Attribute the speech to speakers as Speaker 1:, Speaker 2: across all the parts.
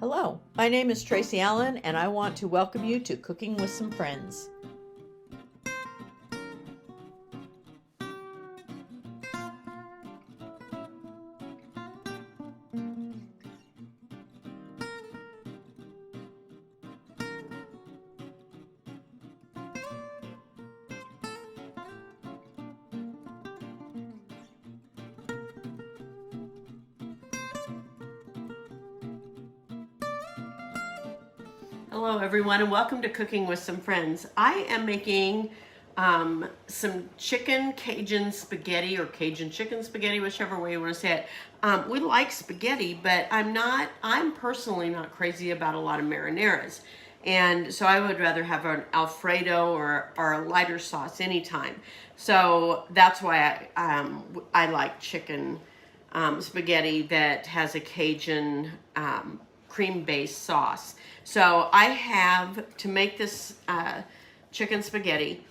Speaker 1: Hello, my name is Tracy Allen, and I want to welcome you to Cooking with Some Friends.
Speaker 2: Hello everyone and welcome to Cooking with Some Friends. I am making some chicken Cajun spaghetti or Cajun chicken spaghetti, whichever way you want to say it. We like spaghetti, but I'm personally not crazy about a lot of marinaras. And so I would rather have an Alfredo or a lighter sauce anytime. So that's why I like chicken spaghetti that has a Cajun cream-based sauce. So I have, to make this chicken spaghetti,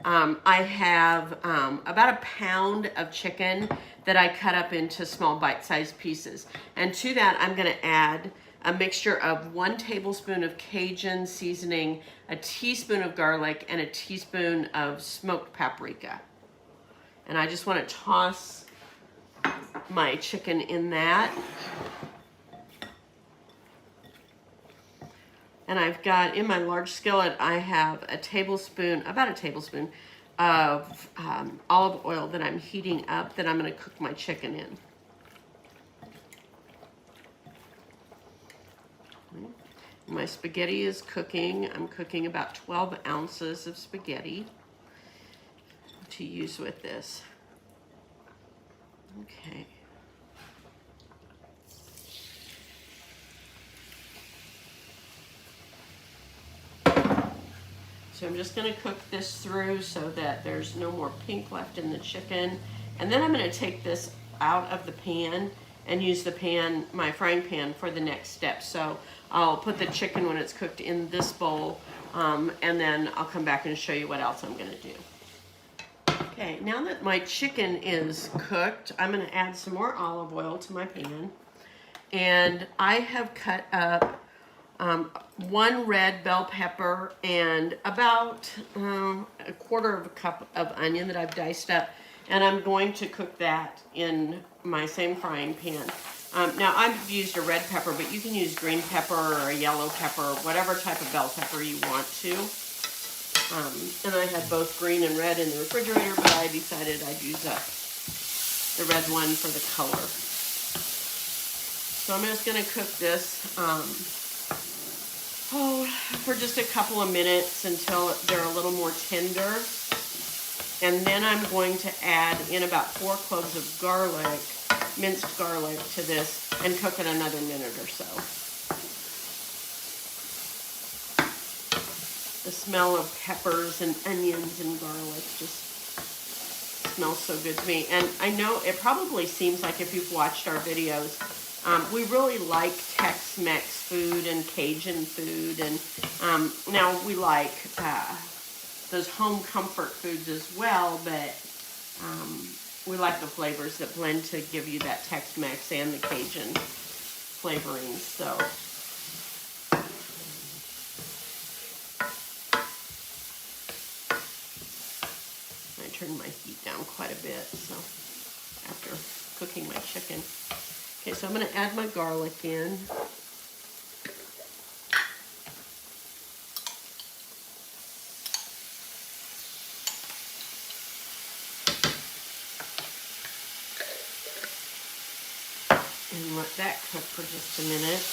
Speaker 2: I have about a pound of chicken that I cut up into small bite-sized pieces. And to that, I'm going to add a mixture of 1 tablespoon of Cajun seasoning, a teaspoon of garlic, and a teaspoon of smoked paprika. And I just want to toss my chicken in that. And I've got, in my large skillet, I have about a tablespoon of olive oil that I'm heating up that I'm going to cook my chicken in. My spaghetti is cooking. I'm cooking about 12 ounces of spaghetti to use with this. Okay. So I'm just going to cook this through so that there's no more pink left in the chicken. And then I'm going to take this out of the pan and use the pan, my frying pan, for the next step. So I'll put the chicken when it's cooked in this bowl, and then I'll come back and show you what else I'm going to do. Okay, now that my chicken is cooked, I'm going to add some more olive oil to my pan. And I have cut up 1 red bell pepper and about a quarter of a cup of onion that I've diced up, and I'm going to cook that in my same frying pan. Now I've used a red pepper, but you can use green pepper or a yellow pepper, whatever type of bell pepper you want to. And I had both green and red in the refrigerator, but I decided I'd use the red one for the color. So I'm just going to cook this for just a couple of minutes until they're a little more tender. And then I'm going to add in about 4 cloves of garlic, minced garlic, to this and cook it another minute or so. The smell of peppers and onions and garlic just smells so good to me. And I know it probably seems like, if you've watched our videos, we really like Tex-Mex food and Cajun food, and now we like those home comfort foods as well, but we like the flavors that blend to give you that Tex-Mex and the Cajun flavoring. So I turned my heat down quite a bit, so after cooking my chicken. Okay, so I'm going to add my garlic in. And let that cook for just a minute.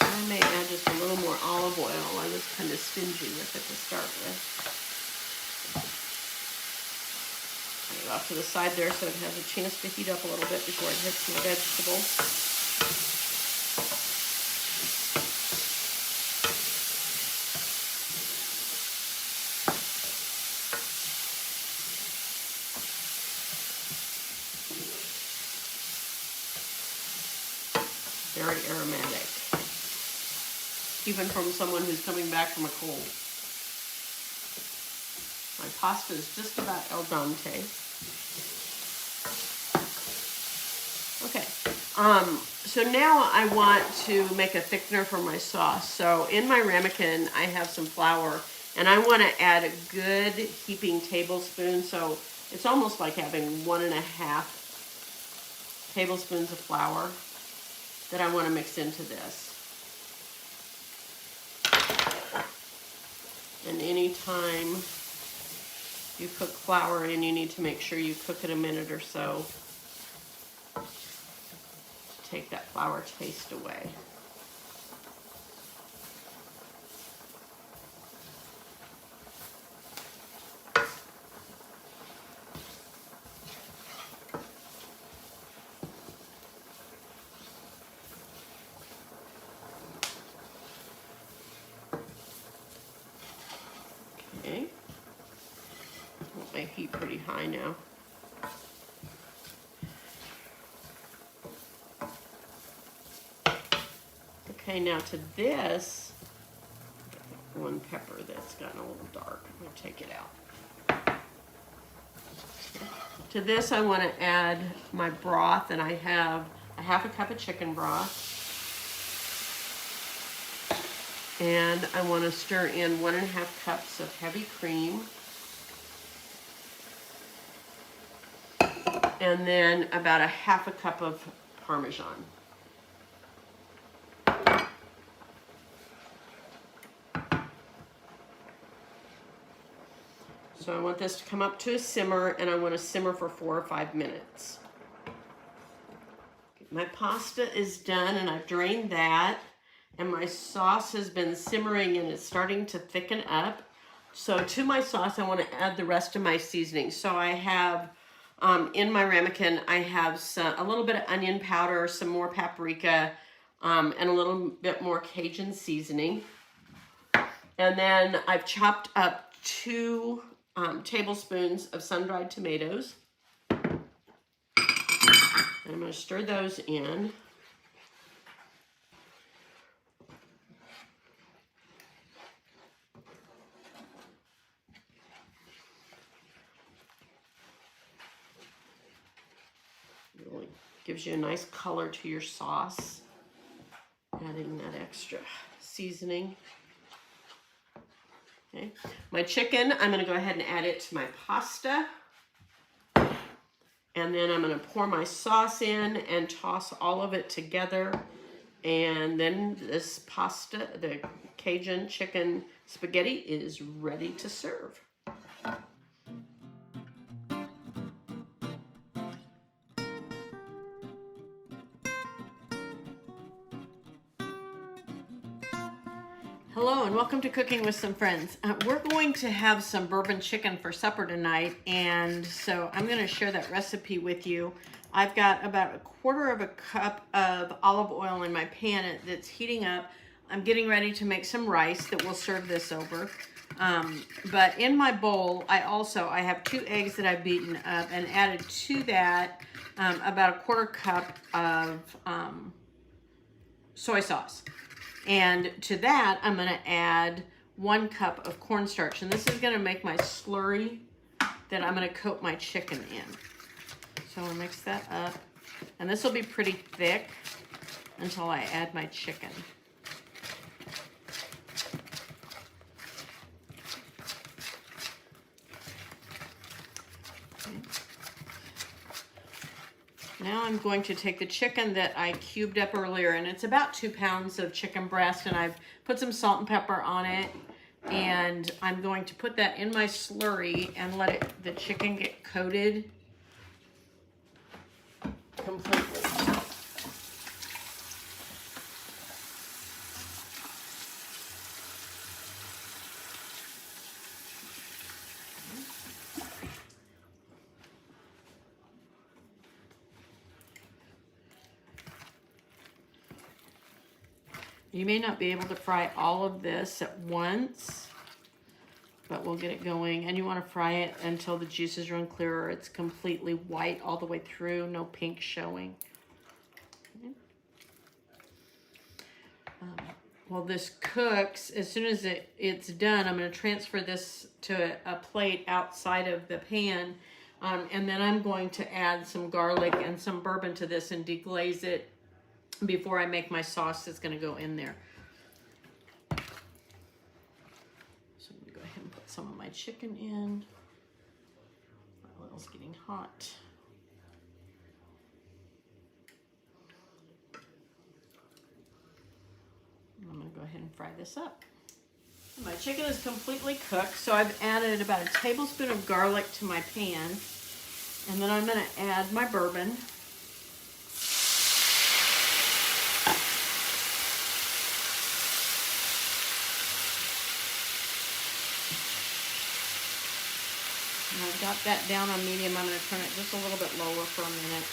Speaker 2: I may add just a little more olive oil. I was kind of stingy with it to start with. Off to the side there so it has a chance to heat up a little bit before it hits my vegetables. Very aromatic, even from someone who's coming back from a cold. My pasta is just about al dente. Okay, So now I want to make a thickener for my sauce. So in my ramekin, I have some flour, and I want to add a good heaping tablespoon. So it's almost like having 1.5 tablespoons of flour that I want to mix into this. And anytime you cook flour in, you need to make sure you cook it a minute or so to take that flour taste away. Okay, I heat pretty high now. Okay, now to this, one pepper that's gotten a little dark. I'm going to take it out. To this, I want to add my broth, and I have a 1/2 cup of chicken broth. And I want to stir in 1.5 cups of heavy cream. And then about a 1/2 cup of Parmesan. So I want this to come up to a simmer, and I want to simmer for 4 or 5 minutes. My pasta is done, and I've drained that. And my sauce has been simmering, and it's starting to thicken up. So to my sauce, I want to add the rest of my seasoning. So I have, in my ramekin, I have a little bit of onion powder, some more paprika, and a little bit more Cajun seasoning. And then I've chopped up 2 tablespoons of sun-dried tomatoes. And I'm going to stir those in. Really gives you a nice color to your sauce, adding that extra seasoning. Okay, my chicken, I'm going to go ahead and add it to my pasta. And then I'm going to pour my sauce in and toss all of it together. And then this pasta, the Cajun chicken spaghetti, is ready to serve. Hello and welcome to Cooking with Some Friends. We're going to have some bourbon chicken for supper tonight, and so I'm going to share that recipe with you. I've got about 1/4 cup of olive oil in my pan that's heating up. I'm getting ready to make some rice that we'll serve this over. But in my bowl, I have 2 eggs that I've beaten up and added to that about 1/4 cup of soy sauce. And to that, I'm going to add 1 cup of cornstarch. And this is going to make my slurry that I'm going to coat my chicken in. So I'm going to mix that up. And this will be pretty thick until I add my chicken. Okay. Now I'm going to take the chicken that I cubed up earlier, and it's about 2 pounds of chicken breast, and I've put some salt and pepper on it, and I'm going to put that in my slurry and let the chicken get coated completely. You may not be able to fry all of this at once, but we'll get it going. And you want to fry it until the juices run clear. It's completely white all the way through, no pink showing. While this cooks, as soon as it's done, I'm going to transfer this to a plate outside of the pan. And then I'm going to add some garlic and some bourbon to this and deglaze it before I make my sauce that's going to go in there. So I'm going to go ahead and put some of my chicken in. My oil's getting hot. I'm going to go ahead and fry this up. My chicken is completely cooked, so I've added about a tablespoon of garlic to my pan. And then I'm going to add my bourbon. And I've got that down on medium. I'm going to turn it just a little bit lower for a minute.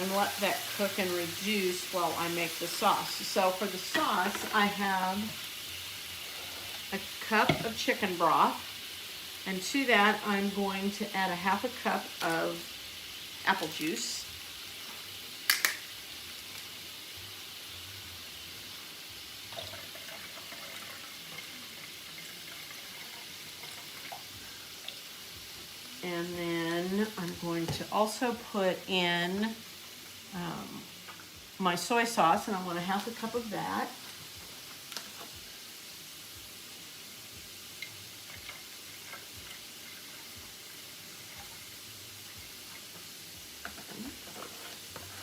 Speaker 2: And let that cook and reduce while I make the sauce. So for the sauce, I have a cup of chicken broth. And to that, I'm going to add a half a cup of apple juice. And then I'm going to also put in my soy sauce, and I want a half a cup of that.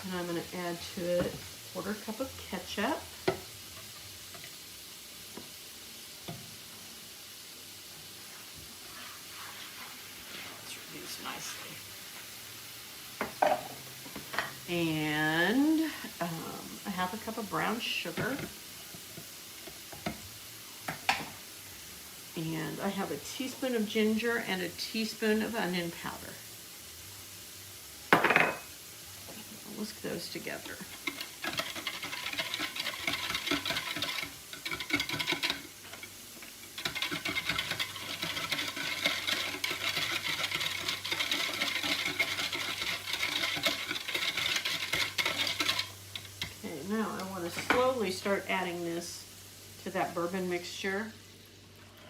Speaker 2: And I'm going to add to it a 1/4 cup of ketchup. Let's reduce nicely. And a half a cup of brown sugar. And I have a teaspoon of ginger and a teaspoon of onion powder. Whisk those together. Okay, now I want to slowly start adding this to that bourbon mixture,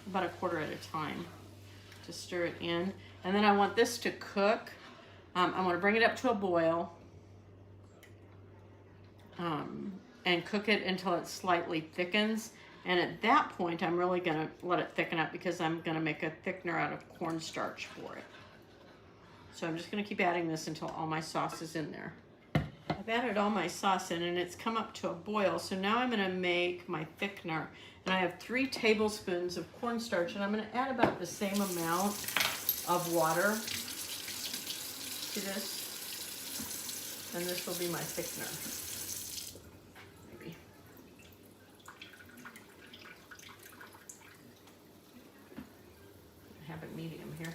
Speaker 2: about a quarter at a time, to stir it in. And then I want this to cook. I want to bring it up to a boil. And cook it until it slightly thickens. And at that point, I'm really going to let it thicken up because I'm going to make a thickener out of cornstarch for it. So I'm just going to keep adding this until all my sauce is in there. I've added all my sauce in and it's come up to a boil. So now I'm going to make my thickener. And I have 3 tablespoons of cornstarch, and I'm going to add about the same amount of water to this. And this will be my thickener. Have it medium here.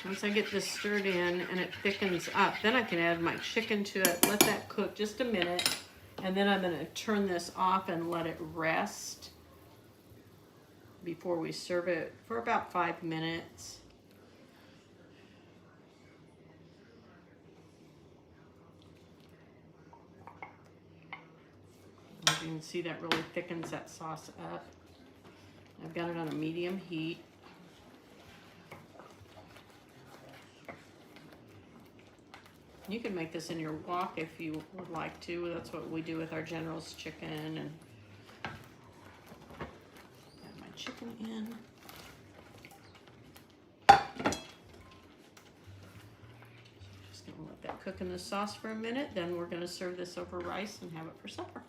Speaker 2: So once I get this stirred in and it thickens up, then I can add my chicken to it, let that cook just a minute, and then I'm going to turn this off and let it rest before we serve it for about 5 minutes. As you can see, that really thickens that sauce up. I've got it on a medium heat. You can make this in your wok if you would like to. That's what we do with our General's chicken. And chicken in. Just gonna let that cook in the sauce for a minute, then we're gonna serve this over rice and have it for supper.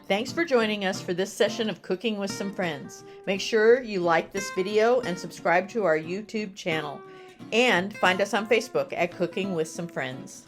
Speaker 1: Thanks for joining us for this session of Cooking with Some Friends. Make sure you like this video and subscribe to our YouTube channel. And find us on Facebook at Cooking with Some Friends.